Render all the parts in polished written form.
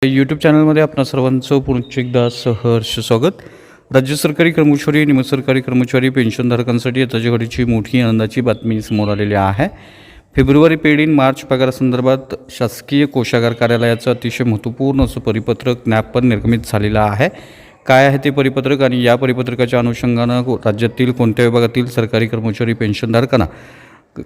YouTube चॅनलमध्ये आपणा सर्वांचं पुन्हा एकदा सहर्ष स्वागत. राज्य सरकारी कर्मचारी, निमसरकारी कर्मचारी, पेन्शनधारकांसाठी आताच्या घडीची मोठी आनंदाची बातमी समोर आलेली आहे. फेब्रुवारी पेड इन मार्च पगारासंदर्भात शासकीय कोषागार कार्यालयाचं अतिशय महत्त्वपूर्ण असं परिपत्रक ज्ञापन निर्गमित झालेलं आहे. काय आहे ते परिपत्रक आणि या परिपत्रकाच्या अनुषंगानं राज्यातील कोणत्या विभागातील सरकारी कर्मचारी पेन्शनधारकांना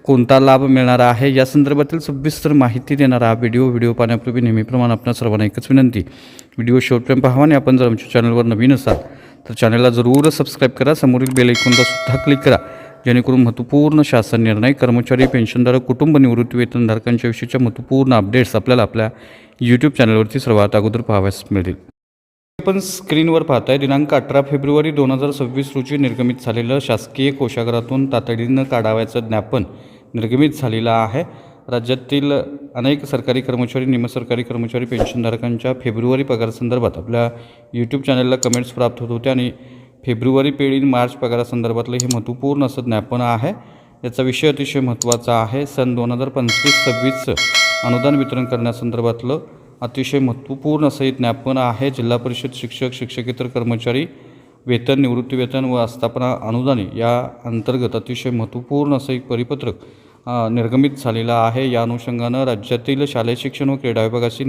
कोणता लाभ मिळणार आहे या संदर्भातील सविस्तर माहिती देणारा हा व्हिडिओ पाहण्यापूर्वी नेहमीप्रमाणे आपणा सर्वांना एकच विनंती, व्हिडिओ शेवटपर्यंत पाहावा आणि आपण जर आमच्या चॅनलवर नवीन असाल तर चॅनलला जरूर सबस्क्राईब करा. समोरील बेल आयकॉनला सुद्धा क्लिक करा, जेणेकरून महत्त्वपूर्ण शासन निर्णय, कर्मचारी, पेन्शनधारक, कुटुंब निवृत्ती वेतनधारकांच्या विषयीच्या महत्त्वपूर्ण अपडेट्स आपल्याला आपल्या यूट्यूब चॅनलवरती सर्वात अगोदर पाहाव्यास मिळतील. आपण स्क्रीनवर पाहताय दिनांक 18 फेब्रुवारी 2026 रोजी निर्गमित झालेलं शासकीय कोषागारातून तातडीनं काढावयाचं ज्ञापन निर्गमित झालेलं आहे. राज्यातील अनेक सरकारी कर्मचारी, निमसरकारी कर्मचारी, पेन्शनधारकांच्या फेब्रुवारी पगारासंदर्भात आपल्या यूट्यूब चॅनलला कमेंट्स प्राप्त होत होत्या आणि फेब्रुवारी पेड इन मार्च पगारासंदर्भातलं हे महत्त्वपूर्ण असं ज्ञापन आहे. याचा विषय अतिशय महत्त्वाचा आहे. सन 2025-26 अनुदान वितरण करण्यासंदर्भातलं अतिशय महत्त्वपूर्ण असं एक ज्ञापन आहे. जिल्हा परिषद शिक्षक, शिक्षकेतर कर्मचारी वेतन, निवृत्ती वेतन व आस्थापना अनुदाने या अंतर्गत अतिशय महत्त्वपूर्ण असं एक परिपत्रक निर्गमित झालेलं आहे. या अनुषंगानं राज्यातील शालेय शिक्षण व क्रीडा विभागाशी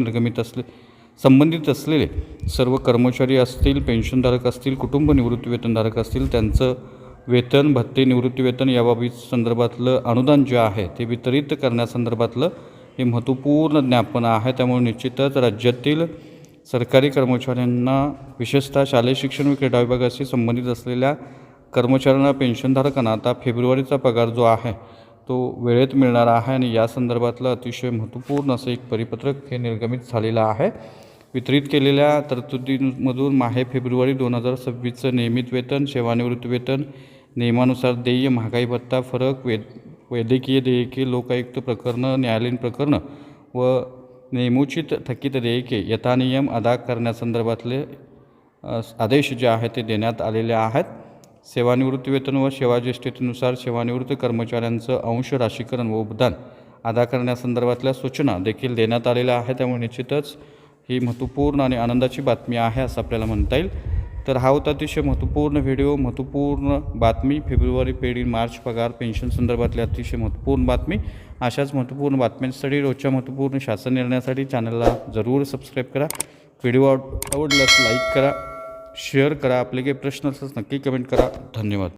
संबंधित असलेले सर्व कर्मचारी असतील, पेन्शनधारक असतील, कुटुंब निवृत्ती वेतनधारक असतील, त्यांचं वेतन, भत्ते, निवृत्ती वेतन याबाबत संदर्भातलं अनुदान जे आहे ते वितरित करण्यासंदर्भातलं हे महत्त्वपूर्ण ज्ञापन आहे. त्यामुळे निश्चितच राज्यातील सरकारी कर्मचाऱ्यांना, विशेषतः शालेय शिक्षण व क्रीडा विभागाशी संबंधित असलेल्या कर्मचाऱ्यांना, पेन्शनधारकांना आता फेब्रुवारीचा पगार जो आहे तो वेळेत मिळणार आहे आणि या संदर्भातलं अतिशय महत्त्वपूर्ण असं एक परिपत्रक हे निर्गमित झालेलं आहे. वितरित केलेल्या तरतुदींमधून माहे फेब्रुवारी 2026चं नियमित वेतन, सेवानिवृत्ती वेतन, नियमानुसार देय, महागाई भत्ता, फरक, वैद्यकीय देयके, लोकायुक्त प्रकरणं, न्यायालयीन प्रकरणं व नियमोचित थकीत देयके यथानियम अदा करण्यासंदर्भातले आदेश जे आहेत ते देण्यात आलेले आहेत. सेवानिवृत्ती वेतन व सेवाज्येष्ठतेनुसार सेवानिवृत्त कर्मचाऱ्यांचं अंश राशीकरण व उपदान अदा करण्यासंदर्भातल्या सूचना देखील देण्यात आलेल्या आहेत. त्यामुळे निश्चितच ही महत्त्वपूर्ण आणि आनंदाची बातमी आहे असं आपल्याला म्हणता येईल. तर हा होता अतिशय महत्त्वपूर्ण व्हिडिओ, महत्त्वपूर्ण बातमी, फेब्रुवारी पेड इन मार्च पगार पेन्शन संदर्भातली अतिशय महत्त्वपूर्ण बातमी. अशाच महत्त्वपूर्ण बातम्यांसाठी, रोजच्या महत्त्वपूर्ण शासन निर्णयासाठी चॅनलला जरूर सबस्क्राईब करा. व्हिडिओ आवडल्यास लाईक करा, शेअर करा. आपले काही प्रश्न असल्यास नक्की कमेंट करा. धन्यवाद.